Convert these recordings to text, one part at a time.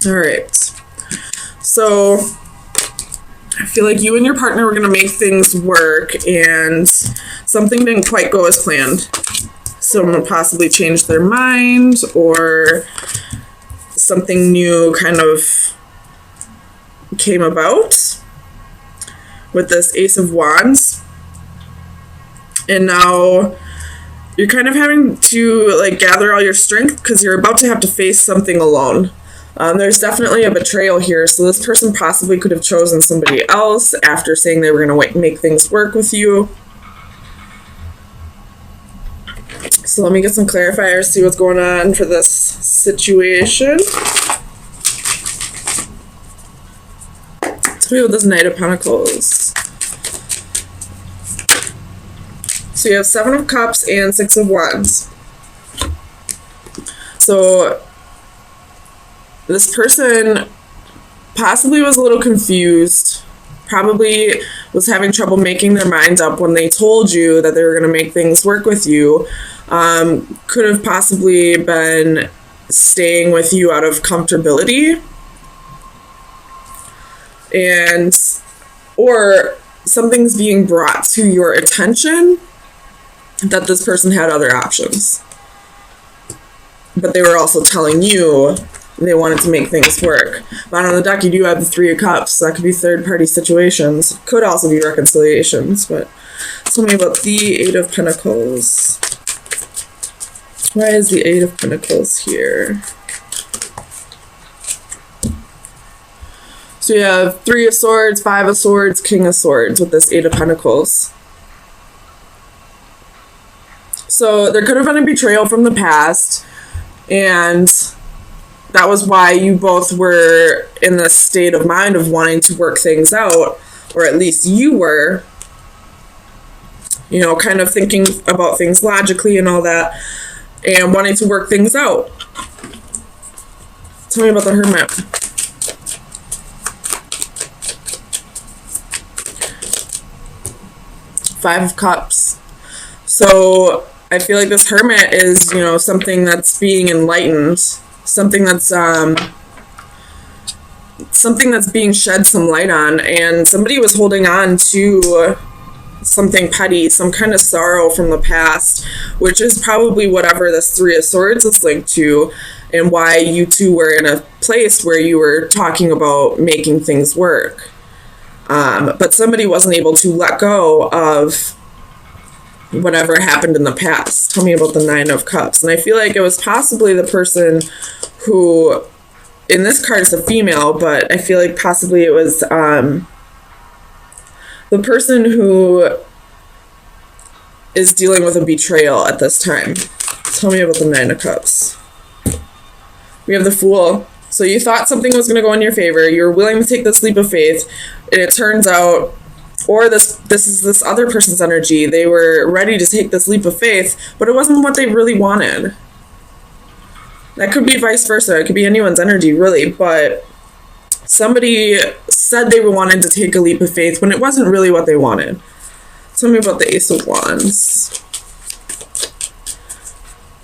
All right. So I feel like you and your partner were going to make things work, and something didn't quite go as planned. Someone possibly changed their mind, or something new kind of came about with this Ace of Wands. And now you're kind of having to like gather all your strength because you're about to have to face something alone. There's definitely a betrayal here, so this person possibly could have chosen somebody else after saying they were going to make things work with you. So let me get some clarifiers, see what's going on for this situation. Tell me about this Knight of Pentacles. So you have 7 of Cups and 6 of Wands. So this person possibly was a little confused, probably was having trouble making their minds up when they told you that they were going to make things work with you. Could have possibly been staying with you out of comfortability, and or something's being brought to your attention that this person had other options, but they were also telling you they wanted to make things work. But on the deck, you do have the 3 of Cups, so that could be third-party situations. Could also be reconciliations, but tell me about the 8 of Pentacles. Why is the 8 of Pentacles here? So you have 3 of Swords, 5 of Swords, King of Swords with this 8 of Pentacles. So there could have been a betrayal from the past, and that was why you both were in this state of mind of wanting to work things out, or at least you were, you know, kind of thinking about things logically and all that, and wanting to work things out. Tell me about the Hermit. Five of Cups. So I feel like this Hermit is, you know, something that's being enlightened, something that's being shed some light on, and somebody was holding on to something petty, some kind of sorrow from the past, which is probably whatever this 3 of Swords is linked to, and why you two were in a place where you were talking about making things work. But somebody wasn't able to let go of whatever happened in the past. Tell me about the 9 of Cups. And I feel like it was possibly the person who, in this card is a female, but I feel like possibly it was the person who is dealing with a betrayal at this time. Tell me about the 9 of Cups. We have the Fool. So you thought something was going to go in your favor. You were willing to take this leap of faith, and it turns out, or this is this other person's energy. They were ready to take this leap of faith, but it wasn't what they really wanted. That could be vice versa. It could be anyone's energy, really, but somebody said they wanted to take a leap of faith when it wasn't really what they wanted. Tell me about the Ace of Wands.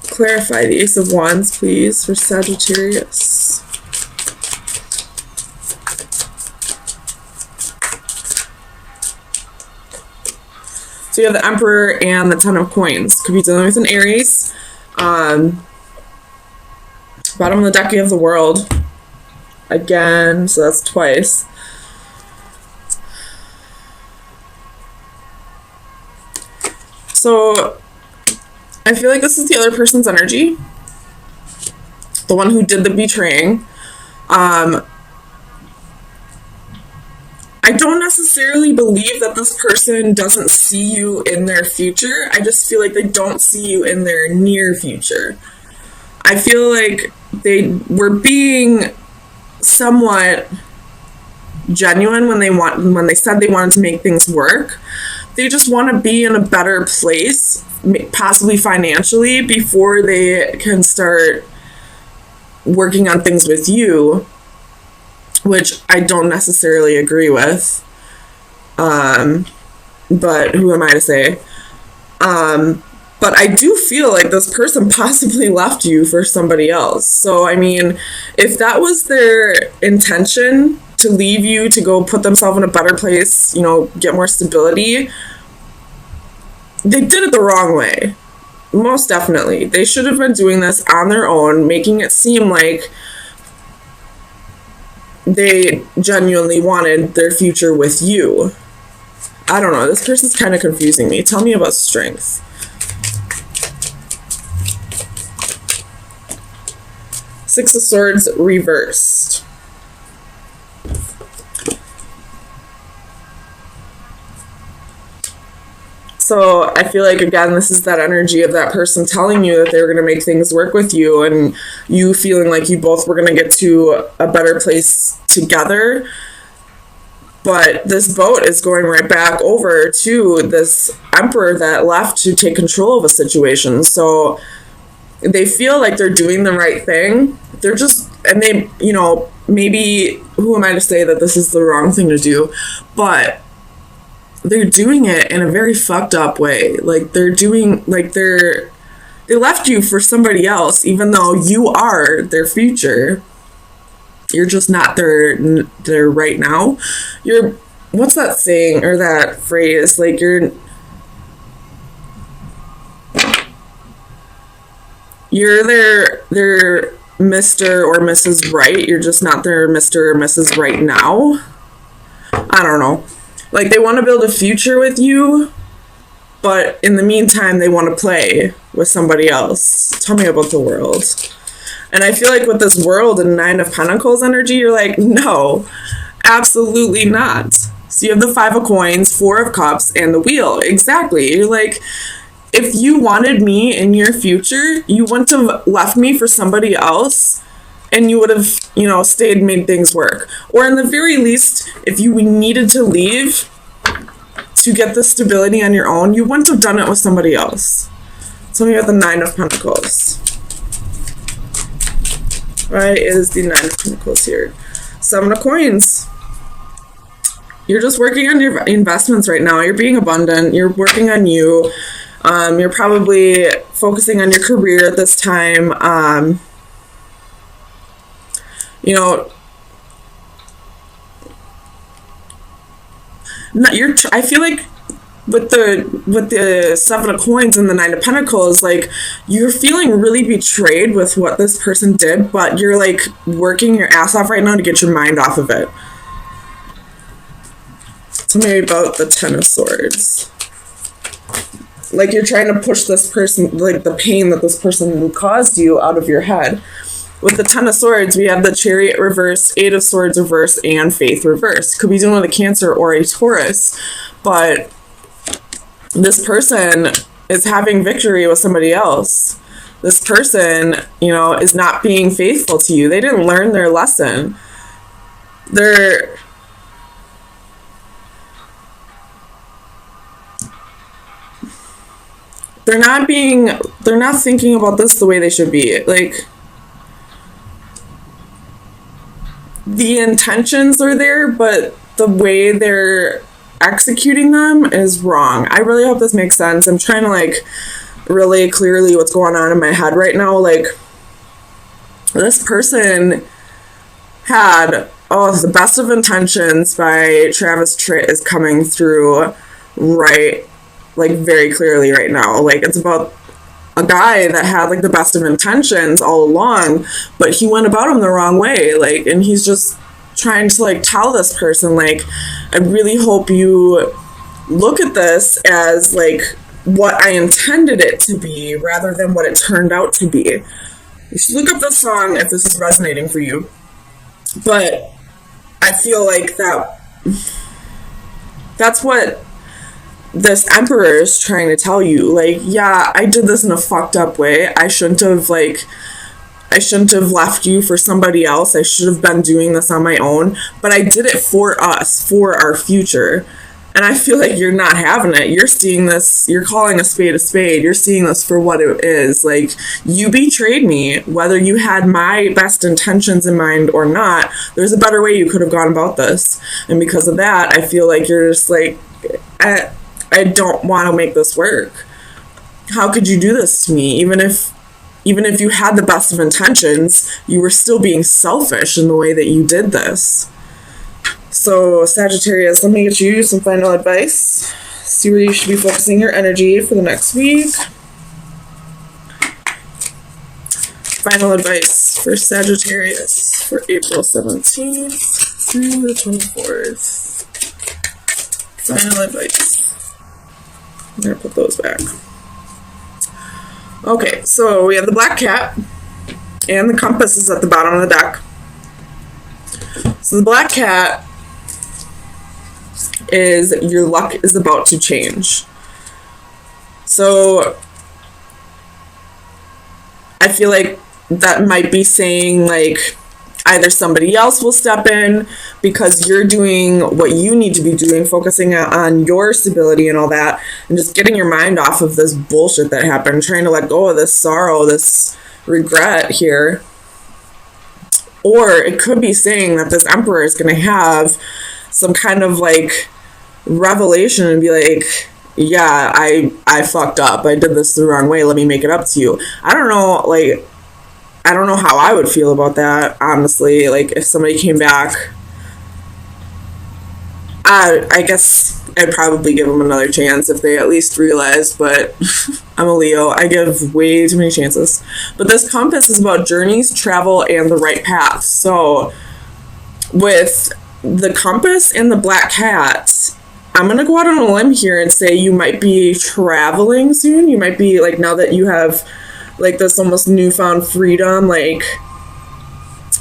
Clarify the Ace of Wands, please, for Sagittarius. So you have the Emperor and the 10 of Coins. Could be dealing with an Aries. Bottom of the deck, you have the World. Again, so that's twice. So I feel like this is the other person's energy. The one who did the betraying. I don't necessarily believe that this person doesn't see you in their future. I just feel like they don't see you in their near future. I feel like they were being somewhat genuine when they said they wanted to make things work. They just want to be in a better place, possibly financially, before they can start working on things with you, which I don't necessarily agree with. But who am I to say? But But I do feel like this person possibly left you for somebody else. So, I mean, if that was their intention to leave you to go put themselves in a better place, you know, get more stability, they did it the wrong way. Most definitely. They should have been doing this on their own, making it seem like they genuinely wanted their future with you. I don't know. This person's kind of confusing me. Tell me about strength. Six of Swords reversed. So I feel like, again, this is that energy of that person telling you that they were going to make things work with you, and you feeling like you both were going to get to a better place together. But this boat is going right back over to this Emperor that left to take control of a situation. So they feel like they're doing the right thing. They're just, and they, you know, maybe, who am I to say that this is the wrong thing to do? But they're doing it in a very fucked up way. Like, they're doing, like, they left you for somebody else, even though you are their future. You're just not their right now. You're, what's that saying or that phrase? Like, you're their Mr. or Mrs. Right. You're just not their Mr. or Mrs. Right now. I don't know. Like, they want to build a future with you, but in the meantime, they want to play with somebody else. Tell me about the World. And I feel like with this World and Nine of Pentacles energy, you're like, no, absolutely not. So you have the Five of Coins, Four of Cups, and the Wheel. Exactly. You're like, if you wanted me in your future, you wouldn't have left me for somebody else. And you would have, you know, stayed and made things work. Or in the very least, if you needed to leave to get the stability on your own, you wouldn't have done it with somebody else. So we have the Nine of Pentacles. Why is the Nine of Pentacles here? Seven of Coins. You're just working on your investments right now. You're being abundant. You're working on you. You're probably focusing on your career at this time. You know, I feel like with the Seven of Coins and the Nine of Pentacles, like, you're feeling really betrayed with what this person did, but you're like working your ass off right now to get your mind off of it. Tell me about the Ten of Swords. Like, you're trying to push this person, like the pain that this person caused you, out of your head. With the Ten of Swords, we have the Chariot reverse, Eight of Swords reverse, and Faith reverse. Could be dealing with a Cancer or a Taurus, but this person is having victory with somebody else. This person, you know, is not being faithful to you. They didn't learn their lesson. They're not thinking about this the way they should be. Like, the intentions are there, but the way they're executing them is wrong. I really hope this makes sense. I'm trying to, like, really clearly what's going on in my head right now. Like, this person had, the Best of Intentions by Travis Tritt is coming through right, like, very clearly right now. Like, it's about a guy that had, like, the best of intentions all along, but he went about him the wrong way. Like, and he's just trying to, like, tell this person, like, I really hope you look at this as, like, what I intended it to be rather than what it turned out to be. You should look up this song if this is resonating for you. But I feel like that's what this Emperor is trying to tell you. Like, yeah, I did this in a fucked up way. I shouldn't have left you for somebody else. I should have been doing this on my own, but I did it for us, for our future. And I feel like you're not having it. You're seeing this, you're calling a spade a spade. You're seeing this for what it is. Like, you betrayed me, whether you had my best intentions in mind or not. There's a better way you could have gone about this. And because of that, I feel like you're just like, I don't want to make this work. how could you do this to me? Even if you had the best of intentions, you were still being selfish in the way that you did this. So Sagittarius, let me get you some final advice. See where you should be focusing your energy for the next week. Final advice for Sagittarius for April 17th through the 24th. Final advice. I'm going to put those back. Okay, so we have the black cat, and the compass is at the bottom of the deck. So the black cat is your luck is about to change. So I feel like that might be saying like either somebody else will step in because you're doing what you need to be doing, focusing on your stability and all that, and just getting your mind off of this bullshit that happened, trying to let go of this sorrow, this regret here. Or it could be saying that this emperor is going to have some kind of like revelation and be like, yeah, I fucked up. I did this the wrong way. Let me make it up to you. I don't know how I would feel about that, honestly. Like, if somebody came back, I guess I'd probably give them another chance if they at least realized, but I'm a Leo. I give way too many chances. But this compass is about journeys, travel, and the right path. So, with the compass and the black cat, I'm going to go out on a limb here and say you might be traveling soon. You might be, like, now that you have like this almost newfound freedom, like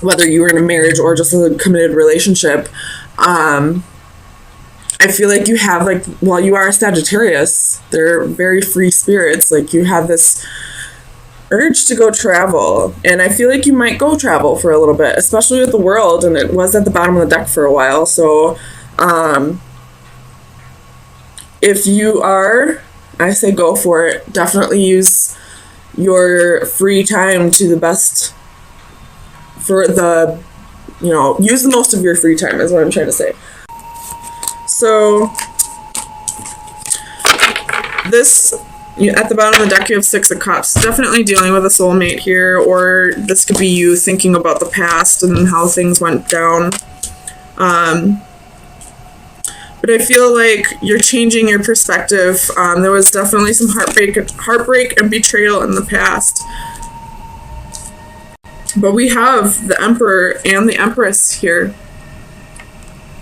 whether you were in a marriage or just a committed relationship, I feel like you have like, well, you are a Sagittarius, they're very free spirits, like you have this urge to go travel, and I feel like you might go travel for a little bit, especially with the world, and it was at the bottom of the deck for a while. So if you are, I say go for it. Definitely use your free time to the best for the, use the most of your free time is what I'm trying to say. So this, at the bottom of the deck, you have Six of Cups. Definitely dealing with a soulmate here, or this could be you thinking about the past and how things went down. But I feel like you're changing your perspective. There was definitely some heartbreak and betrayal in the past. But we have the Emperor and the Empress here.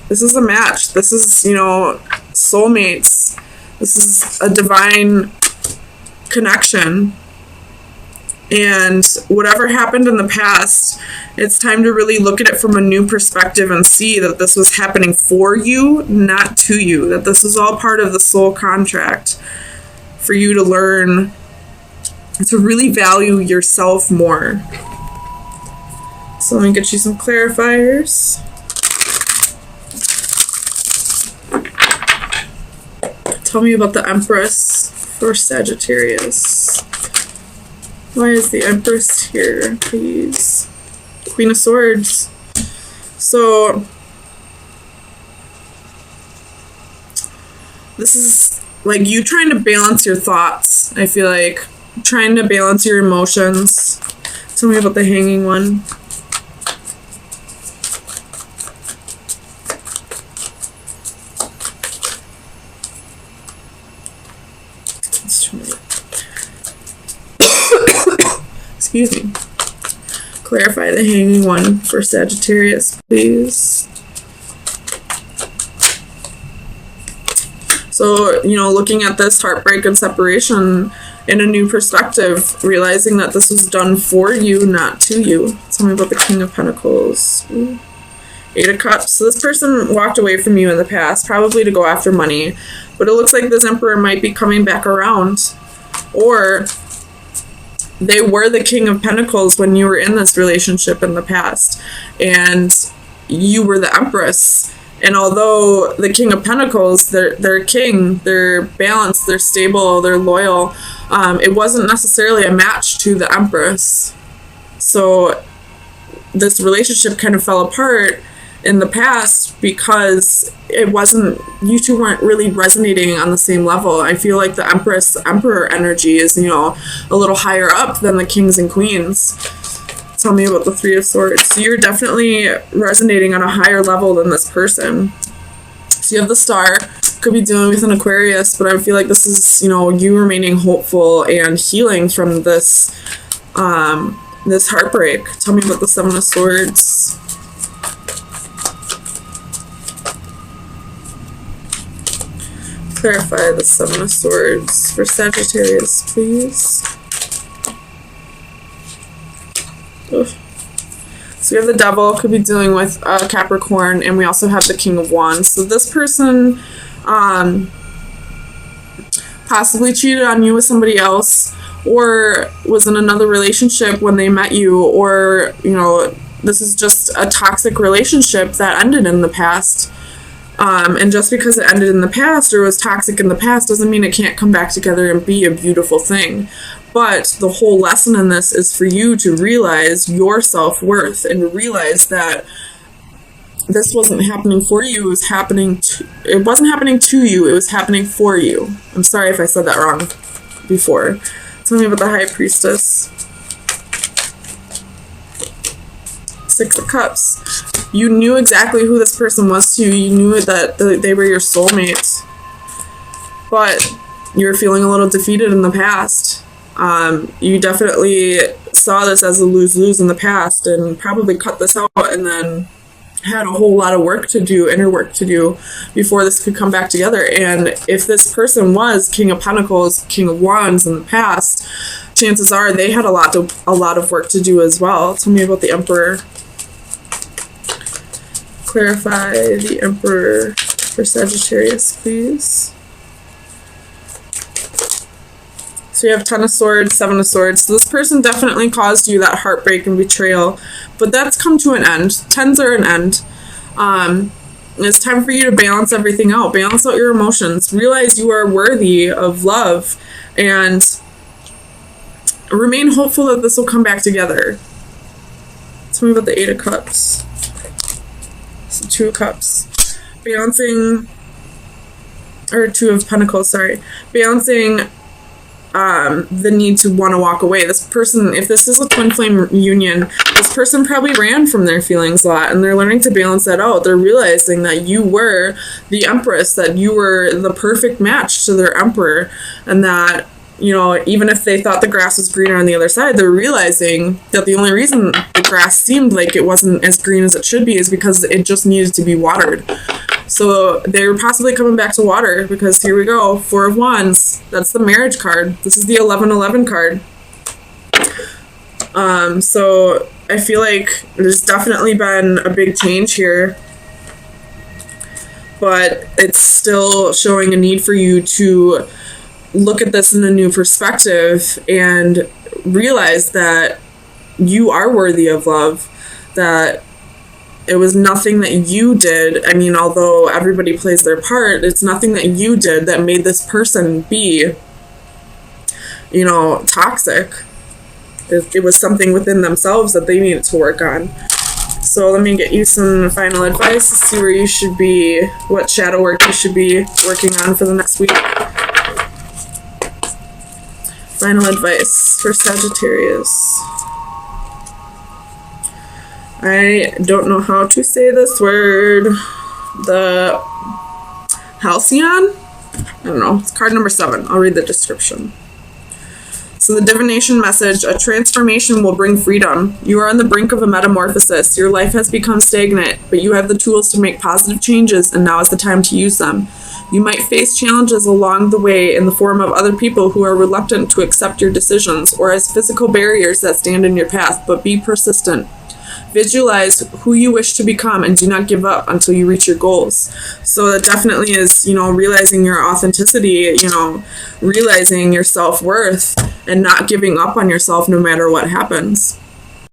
This is a match. This is, soulmates. This is a divine connection. And whatever happened in the past, it's time to really look at it from a new perspective and see that this was happening for you, not to you. That this is all part of the soul contract for you to learn to really value yourself more. So let me get you some clarifiers. Tell me about the Empress for Sagittarius. Why is the Empress here, please? Queen of Swords. So, this is like you trying to balance your thoughts. I feel like trying to balance your emotions. Tell me about the Hanging One. Excuse me. Clarify the Hanging One for Sagittarius, please. So, looking at this heartbreak and separation in a new perspective, realizing that this was done for you, not to you. Tell me about the King of Pentacles. Ooh. Eight of Cups. So this person walked away from you in the past, probably to go after money, but it looks like this Emperor might be coming back around. Or they were the King of Pentacles when you were in this relationship in the past, and you were the Empress. And although the King of Pentacles, they're king, they're balanced, they're stable, they're loyal, it wasn't necessarily a match to the Empress. So this relationship kind of fell apart, in the past because you two weren't really resonating on the same level. I feel like the Emperor energy is, you know, a little higher up than the Kings and Queens. Tell me about the Three of Swords. So you're definitely resonating on a higher level than this person. So you have the Star. Could be dealing with an Aquarius, but I feel like this is, you know, you remaining hopeful and healing from this this heartbreak. Tell me about the Seven of Swords. Clarify the Seven of Swords for Sagittarius, please. Oof. So we have the Devil, could be dealing with Capricorn, and we also have the King of Wands. So this person possibly cheated on you with somebody else, or was in another relationship when they met you, or, you know, this is just a toxic relationship that ended in the past. And just because it ended in the past or was toxic in the past doesn't mean it can't come back together and be a beautiful thing. But the whole lesson in this is for you to realize your self-worth and realize that this wasn't happening for you. It wasn't happening to you. It was happening for you. I'm sorry if I said that wrong before. Tell me about the High Priestess. Six of Cups. You knew exactly who this person was to you. You knew that they were your soulmate. But you were feeling a little defeated in the past. You definitely saw this as a lose-lose in the past and probably cut this out and then had a whole lot of work to do, inner work to do, before this could come back together. And if this person was King of Pentacles, King of Wands in the past, chances are they had a lot of work to do as well. Tell me about the Emperor. Clarify the Emperor for Sagittarius, please. So you have Ten of Swords, Seven of Swords. So this person definitely caused you that heartbreak and betrayal, but that's come to an end. Tens are an end. It's time for you to balance everything out. Balance out your emotions. Realize you are worthy of love, and remain hopeful that this will come back together. Tell me about the Eight of Cups. So Two of Cups. Balancing, or Two of Pentacles, sorry. Balancing the need to want to walk away. This person, if this is a twin flame union, this person probably ran from their feelings a lot, and they're learning to balance that out. They're realizing that you were the Empress, that you were the perfect match to their Emperor, and that, you know, even if they thought the grass was greener on the other side, they're realizing that the only reason the grass seemed like it wasn't as green as it should be is because it just needed to be watered. So they're possibly coming back to water, because here we go, Four of Wands. That's the marriage card. This is the 11-11 card. So I feel like there's definitely been a big change here, but it's still showing a need for you to look at this in a new perspective and realize that you are worthy of love, that it was nothing that you did. I mean, although everybody plays their part, it's nothing that you did that made this person be, you know, toxic. It was something within themselves that they needed to work on. So let me get you some final advice to see where you should be, what shadow work you should be working on for the next week. Final advice for Sagittarius. I don't know how to say this word. The Halcyon? I don't know. It's card number 7. I'll read the description. So the divination message: a transformation will bring freedom. You are on the brink of a metamorphosis. Your life has become stagnant, but you have the tools to make positive changes, and now is the time to use them. You might face challenges along the way in the form of other people who are reluctant to accept your decisions, or as physical barriers that stand in your path, but be persistent. Visualize who you wish to become and do not give up until you reach your goals. So that definitely is, you know, realizing your authenticity, you know, realizing your self-worth and not giving up on yourself no matter what happens.